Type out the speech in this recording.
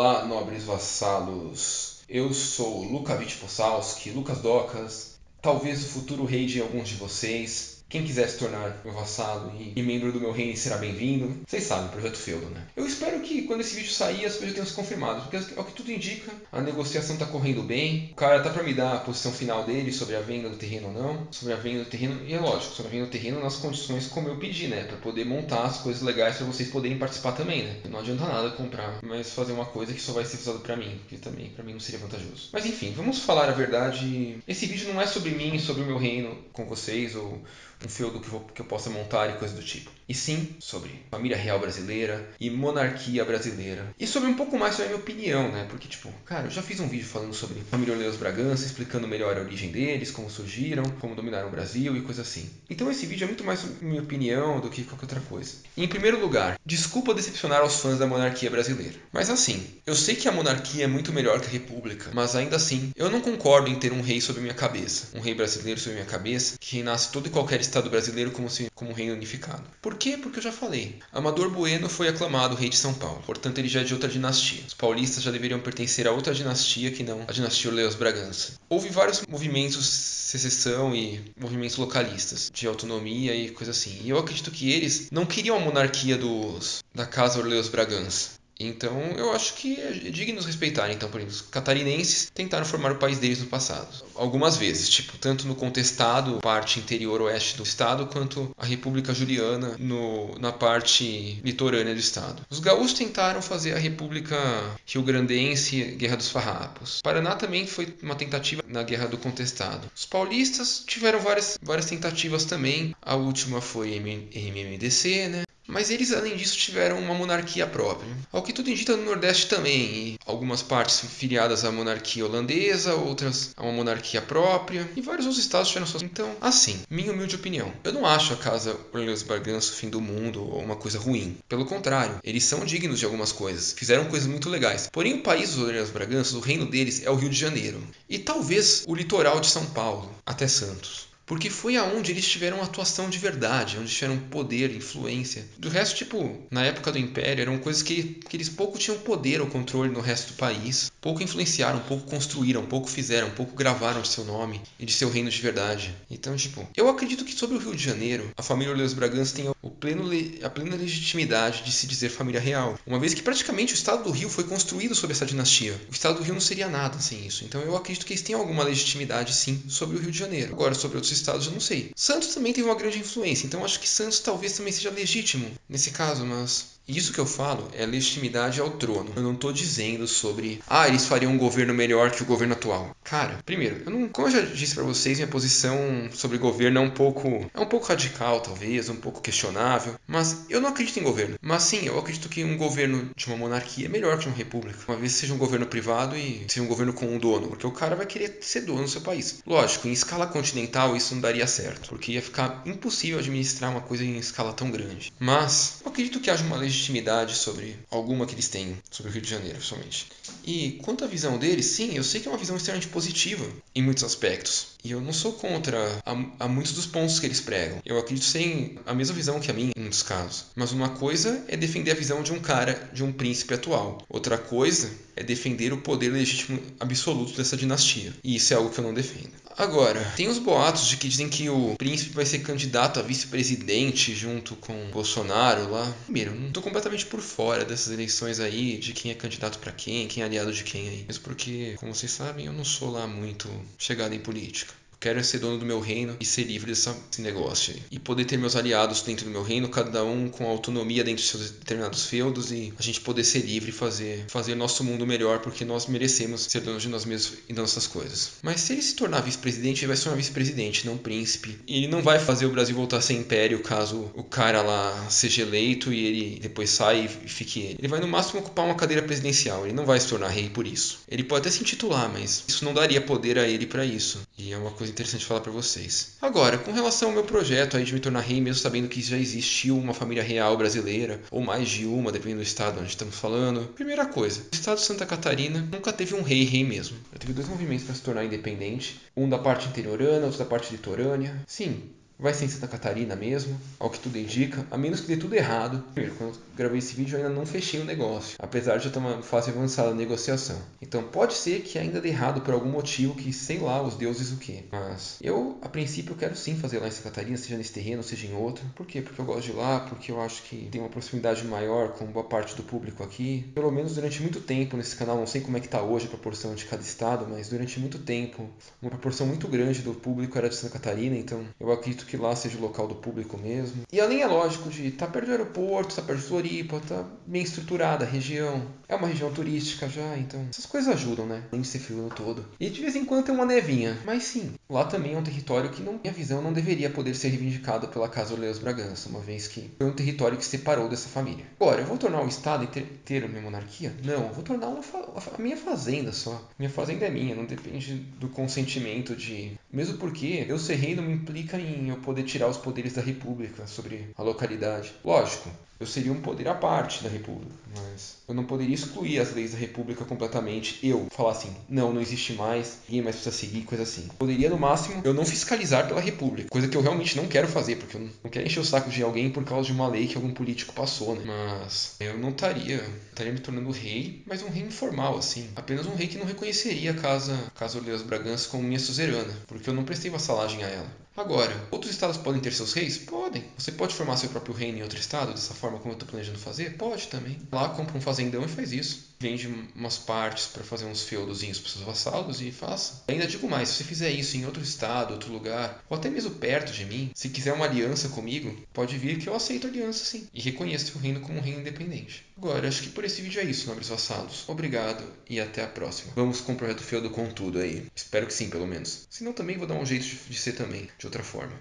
Olá, nobres vassalos. Eu sou Lukavich Possalski, Lucas Docas, talvez o futuro rei de alguns de vocês. Quem quiser se tornar meu vassalo e membro do meu reino será bem-vindo. Vocês sabem, Projeto Feudo, né? Eu espero que quando esse vídeo sair as coisas tenham se confirmado, porque ao que tudo indica, a negociação tá correndo bem. O cara tá pra me dar a posição final dele sobre a venda do terreno ou não. Sobre a venda do terreno, e é lógico, sobre a venda do terreno nas condições como eu pedi, né? Pra poder montar as coisas legais pra vocês poderem participar também, né? Não adianta nada comprar, mas fazer uma coisa que só vai ser usada pra mim, que também pra mim não seria vantajoso. Mas enfim, vamos falar a verdade. Esse vídeo não é sobre mim e sobre o meu reino com vocês, ou um feudo que eu possa montar e coisa do tipo. E sim sobre família real brasileira e monarquia brasileira. E sobre um pouco mais sobre a minha opinião, né? Porque, tipo, cara, eu já fiz um vídeo falando sobre a família Orleans Bragança, explicando melhor a origem deles, como surgiram, como dominaram o Brasil e coisa assim. Então esse vídeo é muito mais sobre minha opinião do que qualquer outra coisa. E, em primeiro lugar, desculpa decepcionar os fãs da monarquia brasileira. Mas assim, eu sei que a monarquia é muito melhor que a república, mas ainda assim, eu não concordo em ter um rei sobre minha cabeça. Um rei brasileiro sobre minha cabeça, que reinasse todo e qualquer estado brasileiro como um reino unificado. Por quê? Porque eu já falei. Amador Bueno foi aclamado rei de São Paulo, portanto ele já é de outra dinastia. Os paulistas já deveriam pertencer a outra dinastia que não a dinastia Orleans Bragança. Houve vários movimentos secessão e movimentos localistas, de autonomia e coisa assim. E eu acredito que eles não queriam a monarquia da casa Orleans Bragança. Então, eu acho que é digno nos respeitar. Então, por exemplo, os catarinenses tentaram formar o país deles no passado. Algumas vezes, tipo, tanto no contestado, parte interior oeste do estado, quanto a República Juliana na parte litorânea do estado. Os gaúchos tentaram fazer a República Rio-Grandense, Guerra dos Farrapos. Paraná também foi uma tentativa na Guerra do Contestado. Os paulistas tiveram várias tentativas também. A última foi MMDC, né? Mas eles, além disso, tiveram uma monarquia própria. Ao que tudo indica no Nordeste também, e algumas partes filiadas à monarquia holandesa, outras a uma monarquia própria, e vários outros estados tiveram suas. Então, assim, minha humilde opinião, eu não acho a casa Orleans Bragança o fim do mundo ou uma coisa ruim. Pelo contrário, eles são dignos de algumas coisas, fizeram coisas muito legais. Porém, o país dos Orleans Bragança, o reino deles é o Rio de Janeiro, e talvez o litoral de São Paulo, até Santos. Porque foi aonde eles tiveram atuação de verdade, onde tiveram poder, influência. Do resto, tipo, na época do Império, eram coisas que eles pouco tinham poder ou controle no resto do país. Pouco influenciaram, pouco construíram, pouco fizeram, pouco gravaram de seu nome e de seu reino de verdade. Então, tipo, eu acredito que sobre o Rio de Janeiro, a família Orleans Bragança tem a plena legitimidade de se dizer família real. Uma vez que praticamente o estado do Rio foi construído sob essa dinastia. O estado do Rio não seria nada sem isso. Então eu acredito que eles têm alguma legitimidade, sim, sobre o Rio de Janeiro. Agora, sobre outros estados eu não sei. Santos também teve uma grande influência, então acho que Santos talvez também seja legítimo nesse caso, mas isso que eu falo é legitimidade ao trono. Eu não tô dizendo sobre, eles fariam um governo melhor que o governo atual. Cara, primeiro, como eu já disse pra vocês, minha posição sobre governo é um pouco radical, talvez, um pouco questionável, mas eu não acredito em governo. Mas sim, eu acredito que um governo de uma monarquia é melhor que uma república. Uma vez seja um governo privado e seja um governo com um dono, porque o cara vai querer ser dono do seu país. Lógico, em escala continental isso não daria certo, porque ia ficar impossível administrar uma coisa em escala tão grande. Mas eu acredito que haja uma legitimidade sobre alguma que eles têm sobre o Rio de Janeiro, principalmente. E quanto à visão deles, sim, eu sei que é uma visão extremamente positiva em muitos aspectos. E eu não sou contra a muitos dos pontos que eles pregam. Eu acredito ser a mesma visão que a minha em muitos casos. Mas uma coisa é defender a visão de um cara, de um príncipe atual. Outra coisa é defender o poder legítimo absoluto dessa dinastia. E isso é algo que eu não defendo. Agora, tem os boatos de que dizem que o príncipe vai ser candidato a vice-presidente junto com Bolsonaro lá. Primeiro, eu não tô completamente por fora dessas eleições aí, de quem é candidato pra quem é aliado de quem aí. Mesmo porque, como vocês sabem, eu não sou lá muito chegado em política. Quero ser dono do meu reino e ser livre desse negócio aí. E poder ter meus aliados dentro do meu reino, cada um com autonomia dentro de seus determinados feudos, e a gente poder ser livre e fazer nosso mundo melhor, porque nós merecemos ser donos de nós mesmos e das nossas coisas. Mas se ele se tornar vice-presidente, ele vai se tornar vice-presidente, não príncipe. E ele não vai fazer o Brasil voltar a ser império caso o cara lá seja eleito e ele depois saia e fique ele. Ele vai no máximo ocupar uma cadeira presidencial, ele não vai se tornar rei por isso. Ele pode até se intitular, mas isso não daria poder a ele para isso. E é uma coisa interessante falar para vocês. Agora, com relação ao meu projeto aí de me tornar rei, mesmo sabendo que já existiu uma família real brasileira, ou mais de uma, dependendo do estado onde estamos falando. Primeira coisa, o estado de Santa Catarina nunca teve um rei mesmo. Já teve dois movimentos para se tornar independente, um da parte interiorana, outro da parte litorânea. Sim, vai ser em Santa Catarina mesmo, ao que tudo indica, a menos que dê tudo errado. Primeiro, quando eu gravei esse vídeo eu ainda não fechei o negócio, apesar de já estar numa fase avançada da negociação. Então pode ser que ainda dê errado por algum motivo que, sei lá, os deuses o quê. Mas eu, a princípio, quero sim fazer lá em Santa Catarina, seja nesse terreno, seja em outro. Por quê? Porque eu gosto de ir lá, porque eu acho que tem uma proximidade maior com boa parte do público aqui. Pelo menos durante muito tempo nesse canal, não sei como é que está hoje a proporção de cada estado, mas durante muito tempo, uma proporção muito grande do público era de Santa Catarina, então eu acredito que lá seja o local do público mesmo. E além, é lógico, de estar perto do aeroporto, estar perto de Floripa, estar bem estruturada a região. É uma região turística já, então essas coisas ajudam, né? Além de ser frio o ano todo. E de vez em quando tem uma nevinha. Mas sim, lá também é um território que, na minha visão, não deveria poder ser reivindicado pela Casa Orleans Bragança, uma vez que foi um território que separou dessa família. Agora, eu vou tornar o Estado inteiro minha monarquia? Não, eu vou tornar a minha fazenda só. Minha fazenda é minha, não depende do consentimento de... Mesmo porque eu ser rei não me implica em eu poder tirar os poderes da República sobre a localidade. Lógico, eu seria um poder à parte da República, mas eu não poderia excluir as leis da República completamente. Eu falar assim, não, não existe mais, ninguém mais precisa seguir, coisa assim. Poderia, no máximo, eu não fiscalizar pela República, coisa que eu realmente não quero fazer, porque eu não quero encher o saco de alguém por causa de uma lei que algum político passou, né? Mas eu não estaria me tornando rei, mas um rei informal, assim. Apenas um rei que não reconheceria a Casa Orleans Bragança como minha suzerana, porque eu não prestei vassalagem a ela. Agora, outros estados podem ter seus reis? Podem. Você pode formar seu próprio reino em outro estado, dessa forma como eu estou planejando fazer? Pode também. Lá compra um fazendão e faz isso. Vende umas partes para fazer uns feudozinhos para seus vassalos e faça. Ainda digo mais, se você fizer isso em outro estado, outro lugar, ou até mesmo perto de mim, se quiser uma aliança comigo, pode vir que eu aceito a aliança sim. E reconheço seu reino como um reino independente. Agora, acho que por esse vídeo é isso, nobres vassalos. Obrigado e até a próxima. Vamos com o projeto feudo com tudo aí. Espero que sim, pelo menos. Se não, também vou dar um jeito de ser também, de outra forma.